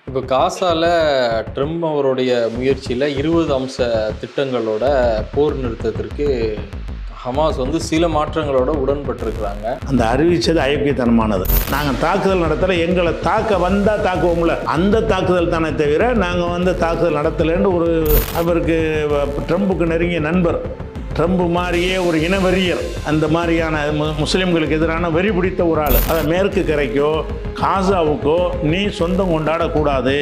இப்போ காசால ட்ரம்ப் அவருடைய முயற்சியில் 20 அம்ச திட்டங்களோட போர் நிறுத்தத்திற்கு ஹமாஸ் சில மாற்றங்களோட உடன்பட்டிருக்கிறாங்க. அந்த அறிவிச்சது அயோக்கியத்தனமானது. நாங்கள் தாக்குதல் நடத்தலை, எங்களை தாக்க வந்தால் தாக்குவோம்ல, அந்த தாக்குதல் தானே தவிர நாங்கள் தாக்குதல் நடத்தலைன்னு ஒரு அவருக்கு ட்ரம்புக்கு நெருங்கிய நண்பர், ட்ரம்ப் மாதிரியே ஒரு இனவெறியர், அந்த மாதிரியான முஸ்லீம்களுக்கு எதிரான வெறி பிடித்த ஒரு ஆள், அதை மேற்கு கரைக்கோ காசாவுக்கோ நீ சொந்தம் கொண்டாடக்கூடாது,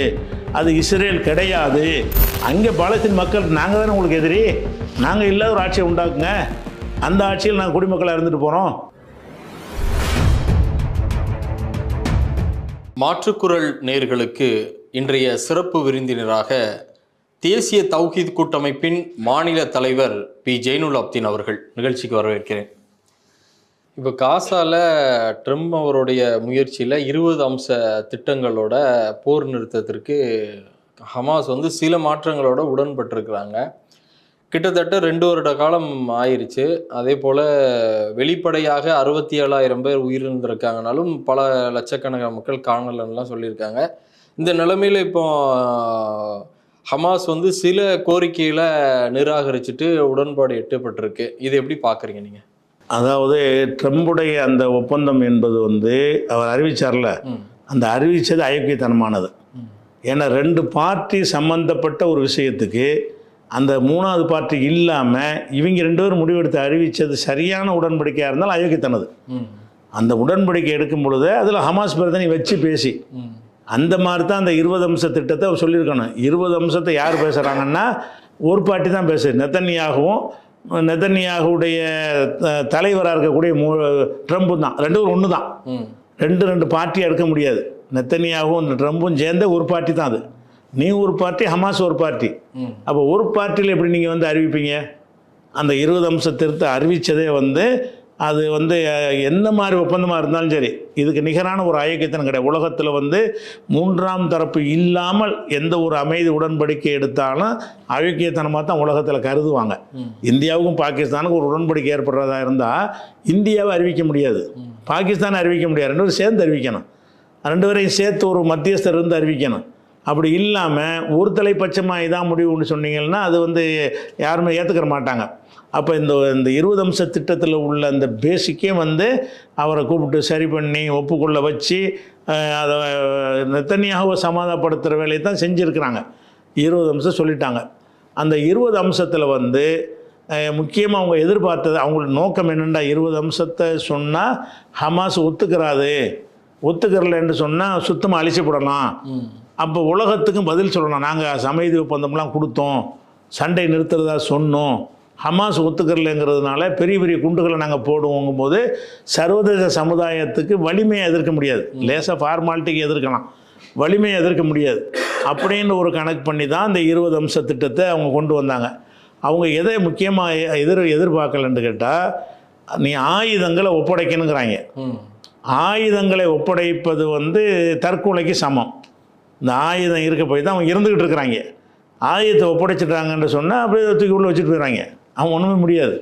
அது இஸ்ரேல் கிடையாது, அங்கே பாலஸ்தீன் மக்கள் நாங்கள் தானே உங்களுக்கு எதிரி, நாங்கள் இல்லாத ஒரு ஆட்சியை உண்டாக்குங்க, அந்த ஆட்சியில் நாங்கள் குடிமக்களாக இருந்துட்டு போகிறோம். மாற்றுக்குரல் நேயர்களுக்கு இன்றைய சிறப்பு விருந்தினராக தேசிய தௌஹீத் கூட்டமைப்பின் மாநில தலைவர் பி ஜெய்னுல் அப்தீன் அவர்கள் நிகழ்ச்சிக்கு வரவேற்கிறேன். இப்போ காசால ட்ரம்ப் அவருடைய முயற்சியில் 20 அம்ச திட்டங்களோட போர் நிறுத்தத்திற்கு ஹமாஸ் சில மாற்றங்களோட உடன்பட்டிருக்கிறாங்க. கிட்டத்தட்ட 2 வருட காலம் ஆயிடுச்சு. அதே போல் வெளிப்படையாக 67,000 பேர் உயிரிழந்திருக்காங்கனாலும் பல லட்சக்கணக்கான மக்கள் காணலன்னுலாம் சொல்லியிருக்காங்க. இந்த நிலைமையில் இப்போ ஹமாஸ் சில கோரிக்கையில் நிராகரிச்சுட்டு உடன்பாடு எட்டப்பட்டிருக்கு. இது எப்படி பார்க்குறீங்க நீங்கள்? அதாவது ட்ரம்புடைய அந்த ஒப்பந்தம் என்பது அவர் அறிவிச்சார்ல, அந்த அறிவித்தது அயோக்கியத்தனமானது. ஏன்னா 2 பார்ட்டி சம்பந்தப்பட்ட ஒரு விஷயத்துக்கு அந்த 3வது பார்ட்டி இல்லாமல் இவங்க 2 பேரும் முடிவெடுத்து அறிவித்தது சரியான உடன்படிக்கையாக இருந்தால் அயோக்கியத்தனது. அந்த உடன்படிக்கை எடுக்கும் பொழுது அதில் ஹமாஸ் பிரதனை வச்சு பேசி அந்த மாதிரி தான் அந்த 20 அம்ச திட்டத்தை அவர் சொல்லியிருக்கணும். 20 அம்சத்தை யார் பேசுகிறாங்கன்னா ஒரு பார்ட்டி தான் பேசுது, நெதன்யாகுடைய தலைவராக இருக்கக்கூடிய ட்ரம்ப்பு தான். 2 பேரும் ஒன்று தான், 2 பார்ட்டியாக எடுக்க முடியாது. நெதன்யாகும் ட்ரம்பும் சேர்ந்த ஒரு பார்ட்டி தான் அது. நீ ஒரு பார்ட்டி, ஹமாஸ் ஒரு பார்ட்டி. அப்போ ஒரு பார்ட்டியில் எப்படி நீங்கள் அறிவிப்பீங்க? அந்த 20 அம்ச திருத்த அறிவித்ததே அது என்ன மாதிரி ஒப்பந்தமாக இருந்தாலும் சரி, இதுக்கு நிகரான ஒரு அயோக்கியத்தனம் கிடையாது. உலகத்தில் 3ஆம் தரப்பு இல்லாமல் எந்த ஒரு அமைதி உடன்படிக்கை எடுத்தாலும் அயோக்கியத்தனமாக தான் உலகத்தில் கருதுவாங்க. இந்தியாவுக்கும் பாகிஸ்தானுக்கும் ஒரு உடன்படிக்கை ஏற்படுறதா இருந்தால் இந்தியாவை அறிவிக்க முடியாது, பாகிஸ்தானை அறிவிக்க முடியாது. 2 பேரும் சேர்ந்து அறிவிக்கணும், 2 பேரையும் சேர்த்து ஒரு மத்தியஸ்தர் இருந்து அறிவிக்கணும். அப்படி இல்லாமல் ஒரு தலைப்பட்சமாக இதான் முடிவுன்னு சொன்னீங்கன்னா அது யாருமே ஏற்றுக்கிற மாட்டாங்க. அப்போ இந்த 20 அம்ச திட்டத்தில் உள்ள அந்த பேசிக்கே அவரை கூப்பிட்டு சரி பண்ணி ஒப்புக்கொள்ள வச்சு அதை நெதன்யாகுவை சமாதானப்படுத்துகிற வேலையை தான் செஞ்சுருக்கிறாங்க. 20 அம்சம் சொல்லிட்டாங்க. அந்த 20 அம்சத்தில் முக்கியமாக அவங்க எதிர்பார்த்தது, அவங்களோட நோக்கம் என்னென்னா 20 அம்சத்தை சொன்னால் ஹமாஸ் ஒத்துக்கிறலன்னு சொன்னால் சுத்தமாக அழிச்சுப்படலாம். அப்போ உலகத்துக்கும் பதில் சொல்லணும், நாங்கள் அமைதி ஒப்பந்தம்லாம் கொடுத்தோம், சண்டை நிறுத்துறதா சொன்னோம், ஹமாஸ் ஒத்துக்கிறலைங்கிறதுனால பெரிய பெரிய குண்டுகளை நாங்கள் போடுவோங்கும் போது சர்வதேச சமுதாயத்துக்கு வலிமையை எதிர்க்க முடியாது. லேசாக ஃபார்மாலிட்டிக்கு எதிர்க்கலாம், வலிமையை எதிர்க்க முடியாது. அப்படின்னு ஒரு கணக்கு பண்ணி தான் இந்த 20 அம்ச திட்டத்தை அவங்க கொண்டு வந்தாங்க. அவங்க எதை முக்கியமாக எதிர்பார்க்கலன்னு கேட்டால், நீ ஆயுதங்களை ஒப்படைக்கணுங்கிறாங்க. ஆயுதங்களை ஒப்படைப்பது தற்கொலைக்கு சமம். இந்த ஆயுதம் இருக்க போய் தான் அவங்க இருந்துக்கிட்டு இருக்கிறாங்க. ஆயுதத்தை ஒப்படைச்சிட்டாங்கன்னு சொன்னால் அப்படியே தூக்கி உள்ள வச்சுட்டு போயிடறாங்க, அவங்க ஒன்றுமே முடியாது.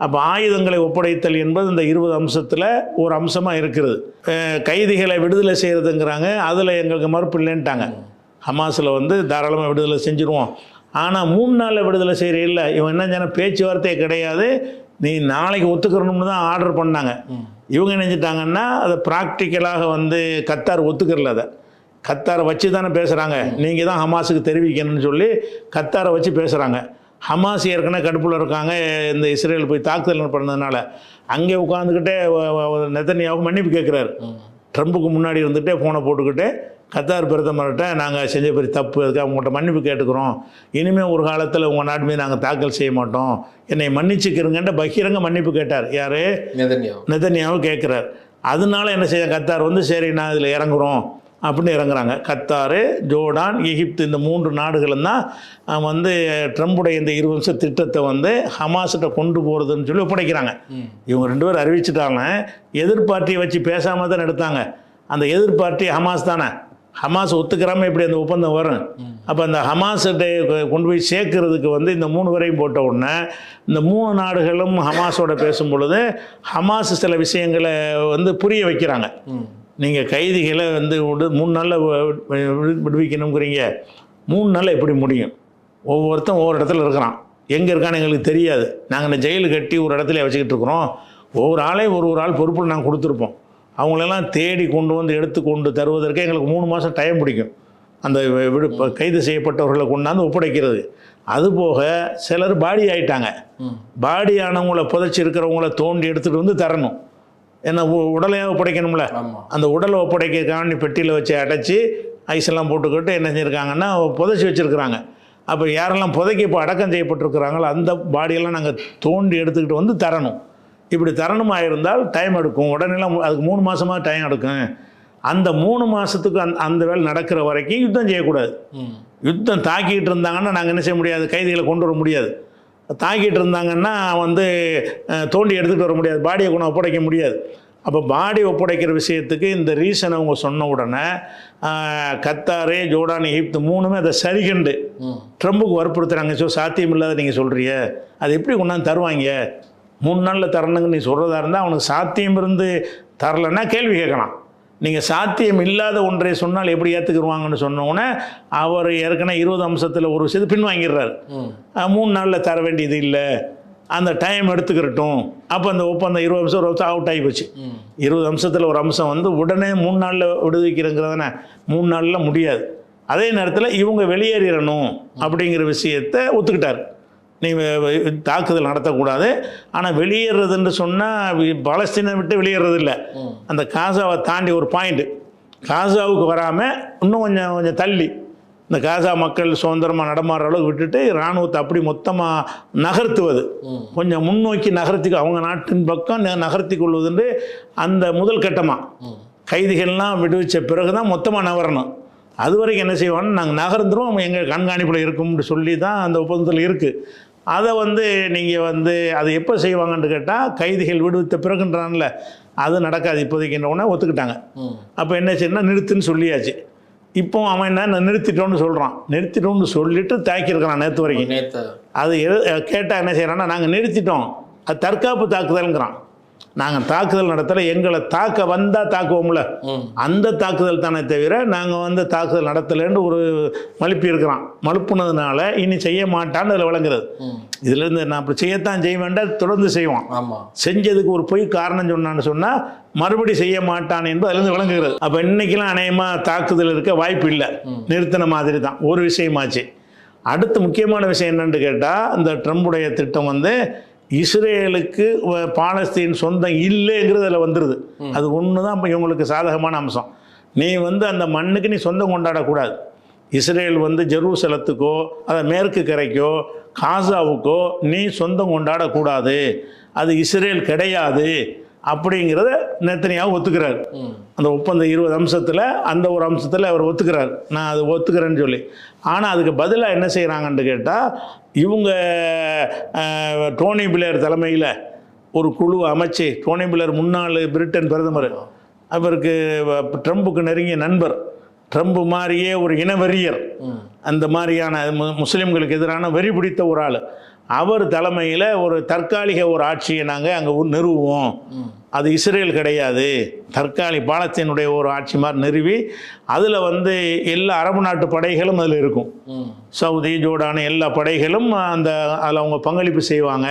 அப்போ ஆயுதங்களை ஒப்படைத்தல் என்பது இந்த 20 அம்சத்தில் ஒரு அம்சமாக இருக்கிறது. கைதிகளை விடுதலை செய்கிறதுங்கிறாங்க, அதில் எங்களுக்கு மறுப்பு இல்லைன்ட்டாங்க. ஹமாஸில் தாராளமாக விடுதலை செஞ்சுருவோம். ஆனால் 3 நாளில் விடுதலை செய்கிற இல்லை, இவன் என்ன சொன்னால் பேச்சுவார்த்தையே கிடையாது, நீ நாளைக்கு ஒத்துக்கிறணும்னு தான் ஆர்டர் பண்ணாங்க. இவங்க நினைச்சிட்டாங்கன்னா அதை ப்ராக்டிக்கலாக கத்தார் ஒத்துக்கிறல, அதை கத்தாரை வச்சு தானே பேசுகிறாங்க, நீங்கள் தான் ஹமாஸுக்கு தெரிவிக்கணும்னு சொல்லி கத்தாரை வச்சு பேசுகிறாங்க. ஹமாஸ் ஏற்கனவே கடுப்பில் இருக்காங்க, இந்த இஸ்ரேல் போய் தாக்குதல் பண்ணதுனால. அங்கே உட்காந்துக்கிட்டே நெதன்யாகு மன்னிப்பு கேட்குறாரு. ட்ரம்புக்கு முன்னாடி இருந்துகிட்டே ஃபோனை போட்டுக்கிட்டு கத்தார் பிரதமர்கிட்ட நாங்கள் செஞ்ச பெரிய தப்பு, அதுக்கு அவங்கள்ட்ட மன்னிப்பு கேட்டுக்கிறோம், இனிமேல் ஒரு காலத்தில் உங்கள் நாட்டு மீது நாங்கள் தாக்கல் செய்ய மாட்டோம், என்னை மன்னிச்சுக்கிறங்கன்ட்டு பகிரங்க மன்னிப்பு கேட்டார். யார்? நெதன்யாகு கேட்குறார். அதனால என்ன செய்ய கத்தார் சரி நான் இதில் இறங்குறோம் அப்படின்னு இறங்குறாங்க. கத்தார், ஜோர்டான், எகிப்து, இந்த 3 நாடுகளும் தான் ட்ரம்புடைய இந்த 20 அம்ச திட்டத்தை ஹமாஸ்கிட்ட கொண்டு போகிறதுன்னு சொல்லி ஒப்படைக்கிறாங்க. இவங்க 2 பேரும் அறிவிச்சிட்டாங்க. எதிர்பார்ட்டியை வச்சு பேசாமல் தான் எடுத்தாங்க. அந்த எதிர்பார்ட்டி ஹமாஸ் தானே. ஹமாஸ் ஒத்துக்கிறாமல் எப்படி அந்த ஒப்பந்தம் வரும்? அப்போ அந்த ஹமாஸ்கிட்ட கொண்டு போய் சேர்க்கறதுக்கு இந்த 3 வரையும் போட்ட உடனே இந்த 3 நாடுகளும் ஹமாஸோட பேசும் பொழுது ஹமாஸ் சில விஷயங்களை புரிய வைக்கிறாங்க. நீங்கள் கைதிகளை வந்து 3 நாளில் விடுவிக்கணுங்கிறீங்க. 3 நாளில் எப்படி முடியும்? ஒவ்வொருத்தன் ஒவ்வொரு இடத்துல இருக்கிறான். எங்கே இருக்கான்னு எங்களுக்கு தெரியாது. நாங்கள் இந்த ஜெயிலு கட்டி ஒரு இடத்துல வச்சுக்கிட்டு இருக்கிறோம். ஒவ்வொரு ஆளையும் ஒரு ஆள் பொறுப்பில் நாங்கள் கொடுத்துருப்போம். அவங்களெல்லாம் தேடி கொண்டு வந்து எடுத்து கொண்டு தருவதற்கு எங்களுக்கு 3 மாதம் டைம் பிடிக்கும். அந்த கைது செய்யப்பட்டவர்களை கொண்டாந்து ஒப்படைக்கிறது. அதுபோக சிலர் பாடி ஆகிட்டாங்க. பாடி ஆனவங்கள புதைச்சி இருக்கிறவங்கள தோண்டி எடுத்துகிட்டு வந்து தரணும். ஏன்னா உடலையாக ஒப்படைக்கணும்ல. அந்த உடலை ஒப்படைக்காண்டி பெட்டியில் வச்சு அடைச்சி ஐஸெல்லாம் போட்டுக்கிட்டு என்ன செஞ்சுருக்காங்கன்னா புதைச்சி வச்சுருக்குறாங்க. அப்போ யாரெல்லாம் புதைக்க இப்போ அடக்கம் செய்யப்பட்டிருக்கிறாங்களோ அந்த பாடியெல்லாம் நாங்கள் தோண்டி எடுத்துக்கிட்டு வந்து தரணும். இப்படி தரணுமாக இருந்தால் டைம் எடுக்கும். உடனேலாம் அதுக்கு 3 மாதமாக டைம் எடுக்கும். அந்த 3 மாதத்துக்கு அந்த வேலை நடக்கிற வரைக்கும் யுத்தம் செய்யக்கூடாது. யுத்தம் தாக்கிட்டு இருந்தாங்கன்னா நாங்கள் என்ன செய்ய முடியாது, கைதிகளை கொண்டு வர முடியாது. தாக்கிட்டு இருந்தாங்கன்னா வந்து தோண்டி எடுத்துகிட்டு வர முடியாது, பாடியை கொண்டு ஒப்படைக்க முடியாது. அப்போ பாடி ஒப்படைக்கிற விஷயத்துக்கு இந்த ரீசன் அவங்க சொன்ன உடனே கத்தாரு, ஜோர்டான், எகிப்து 3மே அதை சரிகண்டு ட்ரம்புக்கு வற்புறுத்துறாங்க. சாத்தியம் இல்லாத நீங்கள் சொல்கிறிய, அது எப்படி கொண்டாந்து தருவாங்க? 3 நாளில் தரணுங்க நீ சொல்கிறதா இருந்தால் அவனுக்கு சாத்தியம் இருந்து தரலைன்னா கேள்வி கேட்கலாம். நீங்கள் சாத்தியம் இல்லாத ஒன்றை சொன்னால் எப்படி ஏற்றுக்குருவாங்கன்னு சொன்னோன்னே அவர் ஏற்கனவே 20 அம்சத்தில் ஒரு விஷயத்தை பின்வாங்கிடுறாரு. 3 நாளில் தர வேண்டியது இல்லை, அந்த டைம் எடுத்துக்கிறட்டும். அப்போ அந்த ஒப்பந்தம் 20 அம்சம் ஒரு அவுட் ஆகி போச்சு. 20 அம்சத்தில் ஒரு அம்சம் வந்து உடனே 3 நாளில் விடுவிக்கிறங்கிறதுனா 3 நாளில் முடியாது. அதே நேரத்தில் இவங்க வெளியேறிடணும் அப்படிங்கிற விஷயத்தை ஒத்துக்கிட்டார். நீங்கள் தாக்குதல் நடத்தக்கூடாது, ஆனால் வெளியேறதுன்னு சொன்னால் பாலஸ்தீனை விட்டு வெளியேறது இல்லை. அந்த காசாவை தாண்டி ஒரு பாயிண்ட்டு காசாவுக்கு வராமல் இன்னும் கொஞ்சம் தள்ளி இந்த காசா மக்கள் சுதந்திரமாக நடமாடுற அளவுக்கு விட்டுட்டு இராணுவத்தை அப்படி மொத்தமாக நகர்த்துவது, கொஞ்சம் முன்னோக்கி நகர்த்தி அவங்க நாட்டின் பக்கம் நகர்த்தி கொள்வதுன்னு அந்த முதல் கட்டமாக கைதிகள்லாம் விடுவிச்ச பிறகு தான் மொத்தமாக நகரணும். அது வரைக்கும் என்ன செய்வான்னு நாங்கள் நகர்ந்துடும், எங்கள் கண்காணிப்பில் இருக்கும்னு சொல்லி தான் அந்த ஒப்பந்தத்தில் இருக்குது. அதை வந்து நீங்கள் வந்து அதை எப்போ செய்வாங்கன்னு கேட்டால் கைதிகள் விடுவித்த பிறகுன்றான்ல, அது நடக்காது இப்போதைக்குன்றவுடனே ஒத்துக்கிட்டாங்க. அப்போ என்ன செய்யணும்னா நிறுத்துன்னு சொல்லியாச்சு. இப்போ அவன் என்ன நிறுத்திட்டோன்னு சொல்கிறான். நிறுத்திட்டோன்னு சொல்லிட்டு தாக்கியிருக்கிறான் நேற்று வரைக்கும். அது கேட்டால் என்ன செய்கிறான்னா நாங்கள் நிறுத்திட்டோம், அது தற்காப்பு தாக்குதல்ங்கிறான். நாங்கள் தாக்குதல் நடத்தலை, எங்களை தாக்க வந்தால் தாக்குவோம்ல அந்த தாக்குதல் தானே தவிர நாங்கள் வந்து தாக்குதல் நடத்தலைன்னு ஒரு மழுப்பி இருக்கிறான். மழுப்புனதுனால இனி செய்ய மாட்டான்னு அதில் விளங்குறது. இதுலேருந்து நான் அப்படி செய்யத்தான் செய்ய வேண்டாம், தொடர்ந்து செய்வான். செஞ்சதுக்கு ஒரு பொய் காரணம் சொன்னான்னு சொன்னால் மறுபடி செய்ய மாட்டான் என்பது அதுலேருந்து விளங்குகிறது. அப்போ இன்றைக்கெல்லாம் அநேகமாக தாக்குதல் இருக்க வாய்ப்பு இல்லை, நிறுத்தின மாதிரி தான் ஒரு விஷயமாச்சு. அடுத்து முக்கியமான விஷயம் என்னன்னு கேட்டால், இந்த ட்ரம்புடைய திட்டம் வந்து இஸ்ரேலுக்கு பாலஸ்தீன் சொந்தம் இல்லைங்கிறது அதில் வந்துடுது. அது ஒன்று தான் இப்போ இவங்களுக்கு சாதகமான அம்சம். நீ வந்து அந்த மண்ணுக்கு நீ சொந்தம் கொண்டாடக்கூடாது. இஸ்ரேல் வந்து ஜெருசலத்துக்கோ அதை மேற்கு கரைக்கோ காசாவுக்கோ நீ சொந்தம் கொண்டாடக்கூடாது, அது இஸ்ரேல் கிடையாது அப்படிங்கிறத நேத்தனியாவு ஒத்துக்கிறார். அந்த ஒப்பந்த 20 அம்சத்தில் அந்த ஒரு அம்சத்தில் அவர் ஒத்துக்கிறார், நான் அது ஒத்துக்கிறேன்னு சொல்லி. ஆனால் அதுக்கு பதிலாக என்ன செய்கிறாங்கன்னு கேட்டால், இவங்க டோனி பிளேயர் தலைமையில் ஒரு குழு அமைச்சு, டோனி பிளேயர் முன்னாள் பிரிட்டன் பிரதமர், அவருக்கு ட்ரம்புக்கு நெருங்கிய நண்பர், ட்ரம்ப் மாதிரியே ஒரு இனவெறியர், அந்த மாதிரியான முஸ்லீம்களுக்கு எதிரான வெறி பிடித்த ஒரு ஆள், அவர் தலைமையில் ஒரு தற்காலிக ஒரு ஆட்சியை நாங்கள் அங்கே நிறுவுவோம், அது இஸ்ரேல் கிடையாது, பாலஸ்தீனுடைய ஒரு ஆட்சி மாதிரி நிறுவி அதில் வந்து எல்லா அரபு நாட்டு படைகளும் அதில் இருக்கும், சவுதி, ஜோர்டான் எல்லா படைகளும் அதில் அவங்க பங்களிப்பு செய்வாங்க.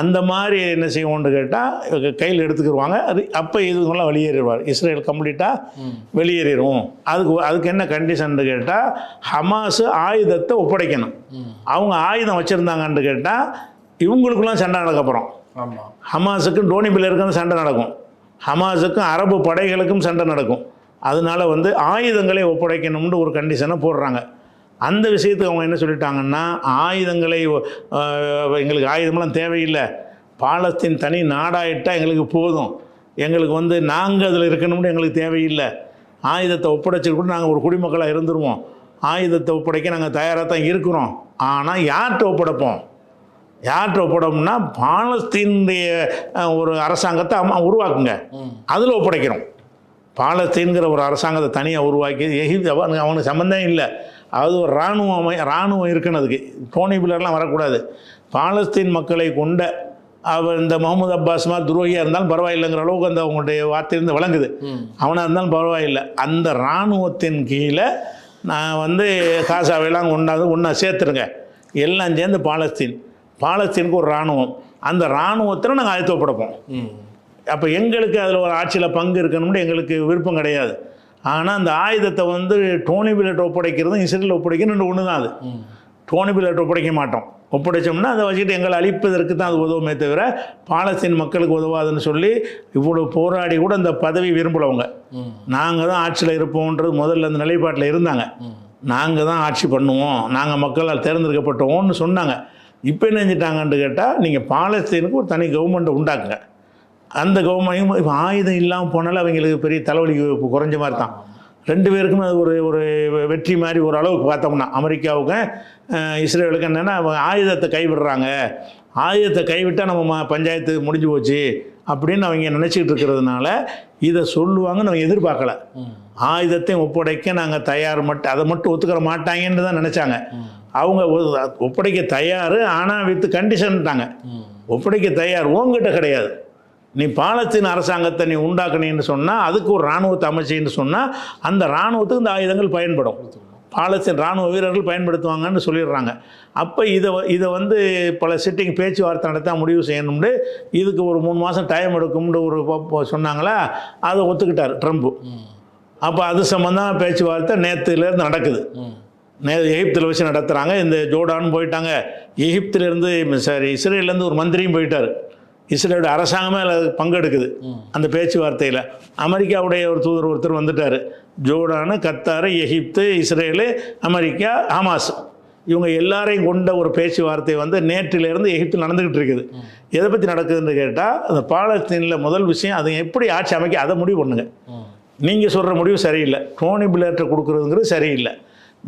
அந்த மாதிரி என்ன செய்வோம்னு கேட்டால் கையில் எடுத்துக்கிடுவாங்க. அது அப்போ இதுங்கெல்லாம் வெளியேறிடுவார், இஸ்ரேல் கம்ப்ளீட்டாக வெளியேறிடும். அதுக்கு என்ன கண்டிஷன்னு கேட்டால், ஹமாஸ் ஆயுதத்தை ஒப்படைக்கணும். அவங்க ஆயுதம் வச்சுருந்தாங்கன்னு கேட்டால் இவங்களுக்குலாம் சண்டை நடக்கப்புறம் ஹமாஸுக்கும் டோனி பிளேயருக்கும் சண்டை நடக்கும், ஹமாஸுக்கும் அரபு படைகளுக்கும் சண்டை நடக்கும். அதனால வந்து ஆயுதங்களை ஒப்படைக்கணும்னு ஒரு கண்டிஷனை போடுறாங்க. அந்த விஷயத்துக்கு அவங்க என்ன சொல்லிட்டாங்கன்னா, ஆயுதங்களை எங்களுக்கு ஆயுதமெல்லாம் தேவையில்லை, பாலஸ்தீன் தனி நாடாயிட்டால் எங்களுக்கு போதும், எங்களுக்கு வந்து நாங்கள் அதில் இருக்கணும்னு எங்களுக்கு தேவையில்லை, ஆயுதத்தை ஒப்படைச்சிட்டு கூட நாங்கள் ஒரு குடிமக்களாக இருந்துருவோம், ஆயுதத்தை ஒப்படைக்க நாங்கள் தயாராக தான் இருக்கிறோம். ஆனால் யார்கிட்ட ஒப்படைப்போம்? யார்கிட்ட ஒப்படைப்போம்னா பாலஸ்தீனுடைய ஒரு அரசாங்கத்தை உருவாக்குங்க, அதில் ஒப்படைக்கிறோம். பாலஸ்தீன்கிற ஒரு அரசாங்கத்தை தனியாக உருவாக்கி அவனுக்கு சம்மந்தம் இல்லை, அது ஒரு இராணுவம் இருக்கணும். அதுக்கு டோனி பிளேயர்லாம் வரக்கூடாது. பாலஸ்தீன் மக்களை கொண்ட அவர் இந்த முகமது அப்பாஸ் மாதிரி துரோகியாக இருந்தாலும் பரவாயில்லைங்கிற அளவுக்கு அந்த அவங்களுடைய வார்த்தையிலிருந்து விளங்குது. அவனாக இருந்தாலும் பரவாயில்லை. அந்த இராணுவத்தின் கீழே நான் வந்து காசாவையெல்லாம் ஒன்றா சேர்த்துருங்க, எல்லாம் சேர்ந்து பாலஸ்தீனுக்கு ஒரு இராணுவம், அந்த இராணுவத்தில் நாங்கள் ஆயத்தம் ஒப்படைப்போம். அப்போ எங்களுக்கு அதில் ஒரு ஆட்சியில் பங்கு இருக்கணும்னு எங்களுக்கு விருப்பம் கிடையாது. ஆனால் அந்த ஆயுதத்தை வந்து டோனி பிளேட் ஒப்படைக்கிறதும் இஸ்ரேல் ஒப்படைக்கணும் ஒன்று தான். அது டோனி பிளேட் ஒப்படைக்க மாட்டோம். ஒப்படைச்சோம்னா அதை வச்சுக்கிட்டு எங்களை அழிப்பதற்கு தான் அது உதவுமே தவிர பாலஸ்தீன் மக்களுக்கு உதவாதுன்னு சொல்லி இவ்வளோ போராடி கூட அந்த பதவி விரும்பலவங்க. நாங்கள் தான் ஆட்சியில் இருப்போன்றது முதல்ல அந்த நிலைப்பாட்டில் இருந்தாங்க. நாங்கள் தான் ஆட்சி பண்ணுவோம், நாங்கள் மக்களால் தேர்ந்தெடுக்கப்பட்டோம்னு சொன்னாங்க. இப்போ என்ன செஞ்சிட்டாங்கன்னு கேட்டால், நீங்கள் பாலஸ்தீனுக்கு ஒரு தனி கவர்மெண்ட்டை உண்டாக்குங்க. அந்த கவர்மெண்ட் இப்போ ஆயுதம் இல்லாமல் போனாலும் அவங்களுக்கு பெரிய தலைவலிக்கு குறைஞ்ச மாதிரி தான். ரெண்டு பேருக்குமே அது ஒரு வெற்றி மாதிரி ஒரு அளவுக்கு பார்த்தோம்னா, அமெரிக்காவுக்கும் இஸ்ரேலுக்கும் என்னென்னா ஆயுதத்தை கைவிடுறாங்க, ஆயுதத்தை கைவிட்டால் நம்ம பஞ்சாயத்து முடிஞ்சு போச்சு அப்படின்னு அவங்க நினச்சிக்கிட்டு இருக்கிறதுனால இதை சொல்லுவாங்கன்னு அவங்க எதிர்பார்க்கல. ஆயுதத்தையும் ஒப்படைக்க நாங்கள் தயார், அதை மட்டும் ஒத்துக்கிற மாட்டாங்கன்னு தான் நினச்சாங்க. அவங்க ஒப்படைக்க தயார், ஆனால் வித் கண்டிஷன்ட்டாங்க. ஒப்படைக்க தயார் உங்ககிட்ட கிடையாது, நீ பாலஸ்தீன் அரசாங்கத்தை நீ உண்டாக்குனீன்னு சொன்னால் அதுக்கு ஒரு இராணுவத்தை அமைச்சின்னு சொன்னால் அந்த இராணுவத்துக்கு இந்த ஆயுதங்கள் பயன்படும், பாலஸ்தீன் இராணுவ வீரர்கள் பயன்படுத்துவாங்கன்னு சொல்லிடுறாங்க. அப்போ இதை வந்து பல சிட்டிங் பேச்சுவார்த்தை நடத்த முடிவு செய்யணும்னு இதுக்கு ஒரு 3 மாதம் டைம் எடுக்கும்னு ஒரு சொன்னாங்களா, அதை ஒத்துக்கிட்டார் ட்ரம்ப்பு. அப்போ அது சம்மந்தமாக பேச்சுவார்த்தை நேற்றுலேருந்து நடக்குது. எகிப்தில் வச்சு நடத்துகிறாங்க. இந்த ஜோர்டான் போயிட்டாங்க, எகிப்திலேருந்து இஸ்ரேலேருந்து ஒரு மந்திரியும் போயிட்டார். இஸ்ரேலுடைய அரசாங்கமே அதில் பங்கெடுக்குது அந்த பேச்சுவார்த்தையில். அமெரிக்காவுடைய ஒரு தூதர் ஒருத்தர் வந்துட்டார். ஜோர்டானு, கத்தார், எகிப்து, இஸ்ரேலு, அமெரிக்கா, ஹமாஸ் இவங்க எல்லாரையும் கொண்ட ஒரு பேச்சுவார்த்தை வந்து நேற்றிலிருந்து எகிப்தில் நடந்துக்கிட்டு இருக்குது. எதை பற்றி நடக்குதுன்னு கேட்டால், அந்த பாலஸ்தீனில் முதல் விஷயம் அதை எப்படி ஆட்சி அமைக்க அதை முடிவு பண்ணுங்க. நீங்கள் சொல்கிற முடிவு சரியில்லை, டோனி பிளேட்டை கொடுக்குறதுங்கிறது சரியில்லை,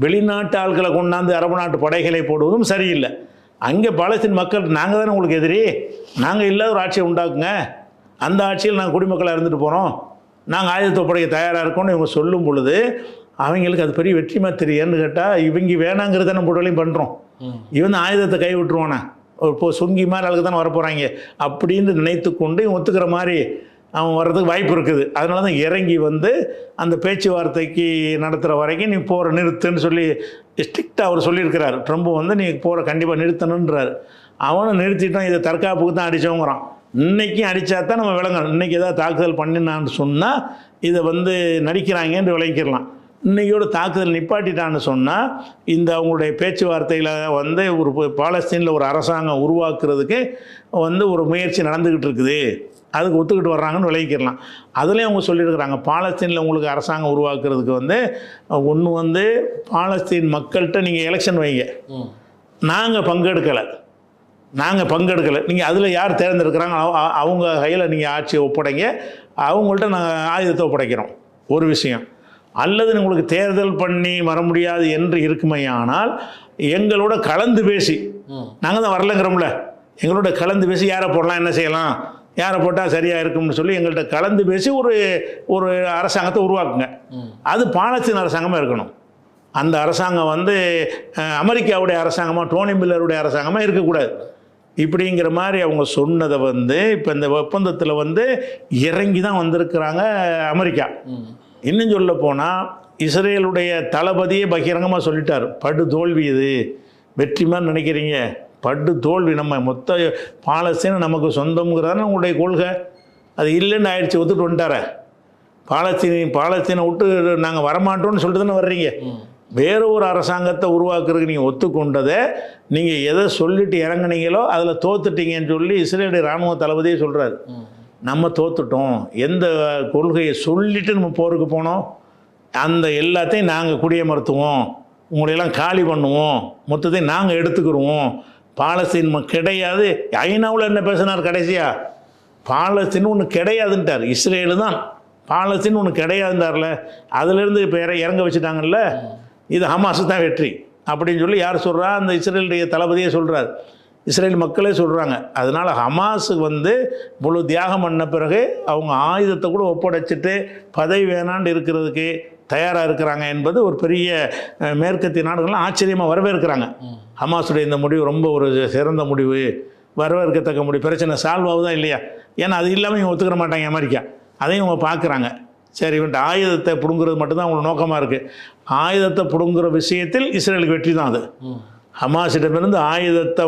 வெளிநாட்டு ஆட்களை கொண்டாந்து அரபு நாட்டு படைகளை போடுவதும் சரியில்லை. அங்கே பாலஸ்தீன் மக்கள் நாங்கள் தானே உங்களுக்கு எதிரி, நாங்கள் இல்லாத ஒரு ஆட்சியை உண்டாக்குங்க, அந்த ஆட்சியில் நாங்கள் குடிமக்களாக இருந்துட்டு போகிறோம், நாங்கள் ஆயுதத்தை ஒப்படைக்க தயாராக இருக்கோம்னு இவங்க சொல்லும் பொழுது அவங்களுக்கு அது பெரிய வெற்றிமா தெரியுன்னு கேட்டால், இவங்க வேணாங்கிறத நம்ம போடலையும் பண்ணுறோம், இவன் ஆயுதத்தை கை விட்டுருவானே, இப்போ சொங்கி மாதிரி ஆளுக்கு தானே வரப்போகிறாங்க அப்படின்னு நினைத்து கொண்டு இவன் ஒத்துக்கிற மாதிரி அவன் வர்றதுக்கு வாய்ப்பு இருக்குது. அதனால தான் இறங்கி வந்து அந்த பேச்சுவார்த்தைக்கு நடத்துகிற வரைக்கும் நீ போகிற நிறுத்துன்னு சொல்லி ஸ்ட்ரிக்டாக அவர் சொல்லியிருக்கிறார். ட்ரம்ப் வந்து நீ போகிற கண்டிப்பாக நிறுத்தணுன்றார். அவனும் நிறுத்திட்டான், இதை தற்காப்புக்கு தான் அடித்தவங்கிறான். இன்றைக்கும் அடித்தா தான் நம்ம விளங்கணும். இன்றைக்கி ஏதாவது தாக்குதல் பண்ணினான்னு சொன்னால் இதை வந்து நடிக்கிறாங்கன்னு விளங்கிடலாம். இன்றைக்கியோட தாக்குதல் நிப்பாட்டிட்டான்னு சொன்னால் இந்த அவங்களுடைய பேச்சுவார்த்தையில் வந்து ஒரு பாலஸ்தீனில் ஒரு அரசாங்கம் உருவாக்குறதுக்கு வந்து ஒரு முயற்சி நடந்துக்கிட்டு இருக்குது, அதுக்கு ஒத்துக்கிட்டு வர்றாங்கன்னு விளைவிக்கிறலாம். அதுலேயும் அவங்க சொல்லியிருக்கிறாங்க, பாலஸ்தீனில் உங்களுக்கு அரசாங்கம் உருவாக்குறதுக்கு வந்து ஒன்று வந்து பாலஸ்தீன் மக்கள்கிட்ட நீங்கள் எலெக்ஷன் வைங்க, நாங்கள் பங்கெடுக்கலை, நீங்கள் அதில் யார் தேர்ந்தெடுக்கிறாங்க அவங்க கையில் நீங்கள் ஆட்சியை ஒப்படைங்க, அவங்கள்ட்ட நாங்கள் ஆயுதத்தை ஒப்படைக்கிறோம் ஒரு விஷயம். அல்லது உங்களுக்கு தேர்தல் பண்ணி வர முடியாது என்று இருக்குமையானால் எங்களோட கலந்து பேசி, நாங்கள் தான் வரலைங்கிறோம்ல, எங்களோட கலந்து பேசி யாரை போடலாம், என்ன செய்யலாம், யாரை போட்டால் சரியாக இருக்கும்னு சொல்லி எங்கள்கிட்ட கலந்து பேசி ஒரு அரசாங்கத்தை உருவாக்குங்க. அது பாலஸ்தீன் அரசாங்கமாக இருக்கணும். அந்த அரசாங்கம் வந்து அமெரிக்காவுடைய அரசாங்கமாக டோனி பிளேருடைய அரசாங்கமாக இருக்கக்கூடாது இப்படிங்கிற மாதிரி அவங்க சொன்னதை வந்து இப்போ இந்த ஒப்பந்தத்தில் வந்து இறங்கி தான் வந்திருக்கிறாங்க அமெரிக்கா. இன்னும் சொல்ல போனால் இஸ்ரேலுடைய தளபதியே பகிரங்கமாக சொல்லிட்டார், படு தோல்வி, இது வெற்றி மாதிரி நினைக்கிறீங்க, படு தோல்வி, நம்ம மொத்த பாலஸ்தீன் நமக்கு சொந்தம்ங்கிறதான உங்களுடைய கொள்கை, அது இல்லைன்னு ஆயிடுச்சு, ஒத்துட்டு வந்துட்டார. பாலஸ்தீனை விட்டு நாங்கள் வரமாட்டோம்னு சொல்லிட்டு தானே வர்றீங்க. வேறு ஒரு அரசாங்கத்தை உருவாக்குறதுக்கு நீங்கள் ஒத்துக்கொண்டதை நீங்கள் எதை சொல்லிட்டு இறங்குனீங்களோ அதில் தோத்துட்டீங்கன்னு சொல்லி இஸ்ரேலுடைய இராணுவ தளபதியே சொல்கிறாரு. நம்ம தோத்துட்டோம், எந்த கொள்கையை சொல்லிவிட்டு நம்ம போருக்கு போனோம், அந்த எல்லாத்தையும் நாங்கள் குடியமர்த்துவோம், உங்களையெல்லாம் காலி பண்ணுவோம், மொத்தத்தையும் நாங்கள் எடுத்துக்கிடுவோம், பாலஸ்தீன் கிடையாது. ஐநாவில் என்ன பேசினார் கடைசியாக, பாலஸ்தீன் ஒன்று கிடையாதுன்ட்டார். இஸ்ரேலு தான் பாலஸ்தீன் ஒன்று கிடையாதுன்றார்ல, அதுலேருந்து இப்போ இறங்க வச்சுட்டாங்கல்ல, இது ஹமாஸு தான் வெற்றி அப்படின்னு சொல்லி யார் சொல்கிறா, அந்த இஸ்ரேலுடைய தளபதியே சொல்கிறார், இஸ்ரேல் மக்களே சொல்கிறாங்க. அதனால் ஹமாஸுக்கு வந்து முழு தியாகம் பண்ண பிறகு அவங்க ஆயுதத்தை கூட ஒப்படைச்சிட்டு பதவி வேணாண்டு இருக்கிறதுக்கு தயாராக இருக்கிறாங்க என்பது ஒரு பெரிய மேற்கத்திய நாடுகள்லாம் ஆச்சரியமாக வரவேற்கிறாங்க. ஹமாஸுடைய இந்த முடிவு ரொம்ப ஒரு சிறந்த முடிவு, வரவேற்கத்தக்க முடியும். பிரச்சனை சால்வ் ஆகுதா இல்லையா? ஏன்னா அது இல்லாமல் இவங்க ஒத்துக்கிற மாட்டாங்க அமெரிக்கா. அதையும் இவங்க பார்க்குறாங்க. சரி, இவன்ட்டு ஆயுதத்தை பிடுங்குறது மட்டும்தான் அவங்களுக்கு நோக்கமாக இருக்குது. ஆயுதத்தை பிடுங்குற விஷயத்தில் இஸ்ரேலுக்கு வெற்றி தான் அது. ஹமாஸிடமிருந்து ஆயுதத்தை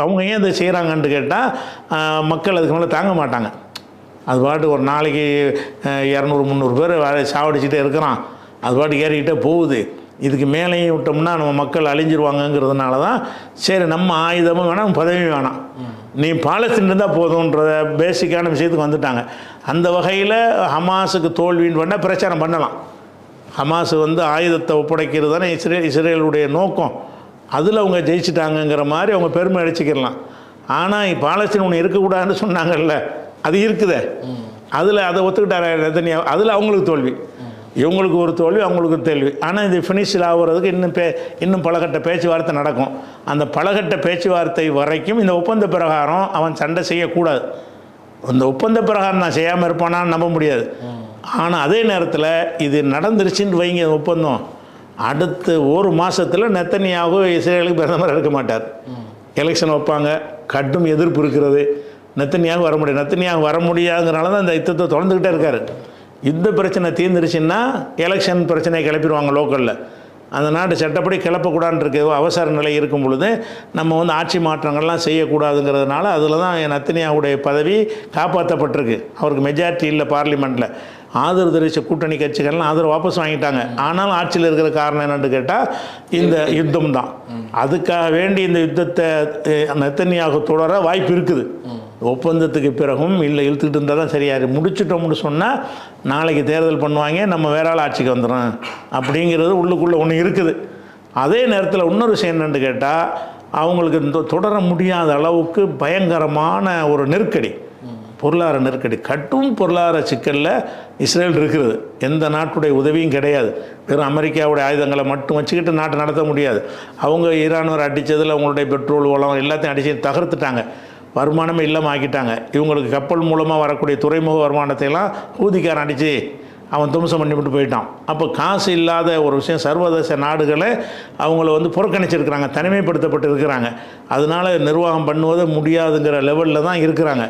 அவங்க ஏன் இதை செய்கிறாங்கன்னு கேட்டால் மக்கள் அதுக்கு மேலே தாங்க மாட்டாங்க. அது பாட்டு ஒரு நாளைக்கு 200-300 பேர் சாவடிச்சுட்டே இருக்கிறான். அது பாட்டு ஏறிக்கிட்டே போகுது. இதுக்கு மேலேயும் விட்டோம்னா நம்ம மக்கள் அழிஞ்சிருவாங்கங்கிறதுனால தான் சரி நம்ம ஆயுதமும் வேணாம் பதவியும் வேணாம், நீ பாலஸ்தீன் இருந்தால் போதுன்ற பேசிக்கான விஷயத்துக்கு வந்துட்டாங்க. அந்த வகையில் ஹமாஸுக்கு தோல்வின்னு பண்ணால் பிரச்சாரம் பண்ணலாம். ஹமாஸ் ஆயுதத்தை ஒப்படைக்கிறது தானே இஸ்ரேலுடைய நோக்கம். அதில் அவங்க ஜெயிச்சிட்டாங்கங்கிற மாதிரி அவங்க பெருமை அடிச்சுக்கிடலாம். ஆனால் பாலஸ்தீன் ஒன்று இருக்கக்கூடாதுன்னு சொன்னாங்கல்ல, அது இருக்குதே, அதில் அதை ஒத்துக்கிட்டார நெதன்யாஹூ. அதில் அவங்களுக்கு தோல்வி, இவங்களுக்கு ஒரு தோல்வி, அவங்களுக்கு தோல்வி. ஆனால் இது ஃபினிஷில் ஆகுறதுக்கு இன்னும் பலகட்ட பேச்சுவார்த்தை நடக்கும். அந்த பலகட்ட பேச்சுவார்த்தை வரைக்கும் இந்த ஒப்பந்த பிரகாரம் அவன் சண்டை செய்யக்கூடாது. இந்த ஒப்பந்த பிரகாரம் நான் செய்யாமல் இருப்பானான்னு நம்ப முடியாது. ஆனால் அதே நேரத்தில் இது நடந்துருச்சுன்னு வைங்க ஒப்பந்தம், அடுத்து ஒரு மாதத்தில் நெத்தனியாஹூ இஸ்ரேலுக்கு பிரதமர் இருக்க மாட்டார். எலெக்ஷன் வைப்பாங்க, கடும் எதிர்ப்பு இருக்கிறது, நெத்தனியாஹூ வர முடியாது. நெத்தனியாஹூ வர முடியாதுங்கிறனால தான் இந்த யுத்தத்தை தொடர்ந்துக்கிட்டே இருக்கார். யுத்த பிரச்சனை தீர்ந்துருச்சுன்னா எலெக்ஷன் பிரச்சனையை கிளப்பிடுவாங்க லோக்கலில். அந்த நாட்டு சட்டப்படி கிளப்பக்கூடாதுன்னு இருக்குது. அவசர நிலை இருக்கும் பொழுது நம்ம ஆட்சி மாற்றங்கள்லாம் செய்யக்கூடாதுங்கிறதுனால அதில் தான் நெத்தனியாஹூடைய பதவி காப்பாற்றப்பட்டிருக்கு. அவருக்கு மெஜாரிட்டி இல்லை பார்லிமெண்ட்டில். ஆதரவு தெரிவித்த கூட்டணி கட்சிகள்லாம் ஆதரவு வாபஸ் வாங்கிட்டாங்க. ஆனாலும் ஆட்சியில் இருக்கிற காரணம் என்னென்னு கேட்டால் இந்த யுத்தம் தான். அதுக்காக வேண்டி இந்த யுத்தத்தை நெத்தனியாஹூ தொடர வாய்ப்பு இருக்குது. ஒப்பந்தத்துக்கு பிறகும் இல்லை இழுத்துக்கிட்டு இருந்தால் தான் சரியாக முடிச்சிட்டோம்னு சொன்னால் நாளைக்கு தேர்தல் பண்ணுவாங்க, நம்ம வேற ஆள் ஆட்சிக்கு வந்துடும் அப்படிங்கிறது உள்ளுக்குள்ளே ஒன்று இருக்குது. அதே நேரத்தில் இன்னொரு விஷயம் என்னென்னு கேட்டால் அவங்களுக்கு இந்த தொடர முடியாத அளவுக்கு பயங்கரமான ஒரு நெருக்கடி, பொருளாதார நெருக்கடி, கட்டும் பொருளாதார சிக்கலில் இஸ்ரேல் இருக்கிறது. எந்த நாட்டுடைய உதவியும் கிடையாது. வெறும் அமெரிக்காவுடைய ஆயுதங்களை மட்டும் வச்சுக்கிட்டு நாட்டை நடத்த முடியாது. அவங்க ஈரானவர் அடித்ததில் அவங்களுடைய பெட்ரோல் வளம் எல்லாத்தையும் அடித்து தகர்த்துட்டாங்க. வருமானமே இல்லாமல் ஆக்கிட்டாங்க. இவங்களுக்கு கப்பல் மூலமாக வரக்கூடிய துறைமுக வருமானத்தையெல்லாம் ஊதிக்காரன் அடித்து அவன் தும்சம் பண்ணிவிட்டு போயிட்டான். அப்போ காசு இல்லாத ஒரு விஷயம் சர்வதேச நாடுகளை அவங்கள புறக்கணிச்சிருக்கிறாங்க, தனிமைப்படுத்தப்பட்டு இருக்கிறாங்க. அதனால் நிர்வாகம் பண்ணுவது முடியாதுங்கிற லெவலில் தான் இருக்கிறாங்க.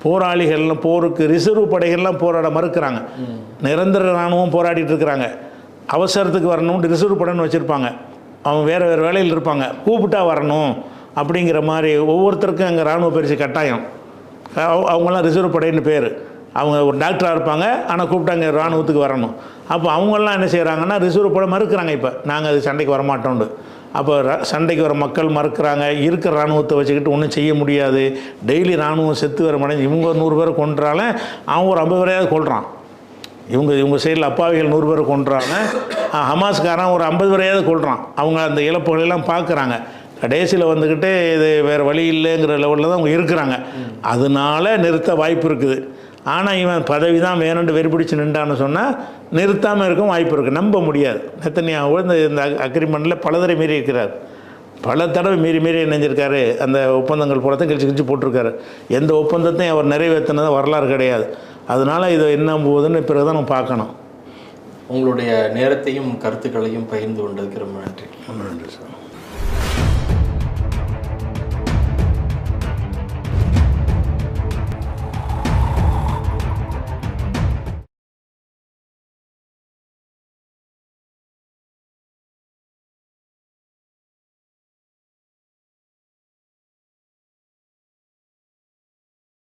போராளிகள்லாம் போருக்கு ரிசர்வ் படைகள்லாம் போராட மறுக்கிறாங்க. நிரந்தர இராணுவம் போராடிட்டு இருக்கிறாங்க. அவசரத்துக்கு வரணும்னு ரிசர்வ் படைன்னு வச்சுருப்பாங்க. அவங்க வேறு வேறு வேலையில் இருப்பாங்க, கூப்பிட்டா வரணும் அப்படிங்கிற மாதிரி ஒவ்வொருத்தருக்கும் அங்கே இராணுவ பயிற்சி கட்டாயம். அவங்களாம் ரிசர்வ் படைன்னு பேர். அவங்க ஒரு டாக்டராக இருப்பாங்க, ஆனால் கூப்பிட்டு அங்கே இராணுவத்துக்கு வரணும். அப்போ அவங்கெல்லாம் என்ன செய்கிறாங்கன்னா ரிசர்வ் படை மறுக்கிறாங்க. இப்போ நாங்கள் அது சண்டைக்கு வரமாட்டோண்டு. அப்போ சண்டைக்கு வர மக்கள் மறுக்கிறாங்க. இருக்கிற இராணுவத்தை வச்சுக்கிட்டு ஒன்றும் செய்ய முடியாது. டெய்லி இராணுவம் செத்து வர மடைஞ்சு இவங்க 100 பேரை கொன்றாலும் அவன் ஒரு 50 பேரையாவது கொள்கிறான். இவங்க சைடில் அப்பாவிகள் 100 பேரை கொன்றாங்க, ஹமாஸ்காரன் ஒரு 50 பேரையாவது கொள்கிறான். அவங்க அந்த இழப்புகளெல்லாம் பார்க்குறாங்க. கடைசியில் வந்துக்கிட்டு இது வேறு வழி இல்லைங்கிற லெவலில் தான் அவங்க இருக்கிறாங்க. அதனால நிறுத்த வாய்ப்பு இருக்குது. ஆனால் இவன் பதவி தான் வேணும்னு வெறிபிடிச்சு நின்றான்னு சொன்னால் நிறுத்தாமல் இருக்கும் வாய்ப்பு இருக்குது. நம்ப முடியாது. நெத்தனியாஹூ இந்த அக்ரிமெண்ட்டில் பல தடவை மீறி இருக்கிறார். பல தடவை மீறி இணைஞ்சிருக்காரு. அந்த ஒப்பந்தங்கள் போலத்தையும் கிழிச்சு போட்டிருக்காரு. எந்த ஒப்பந்தத்தையும் அவர் நிறைவேற்றினது வரலாறு கிடையாது. அதனால் இதை என்ன போகுதுன்னு பிறகு தான் நம்ம பார்க்கணும். உங்களுடைய நேரத்தையும் கருத்துக்களையும் பகிர்ந்து கொண்டதுக்கு ரொம்ப நன்றி. நன்றி சார்.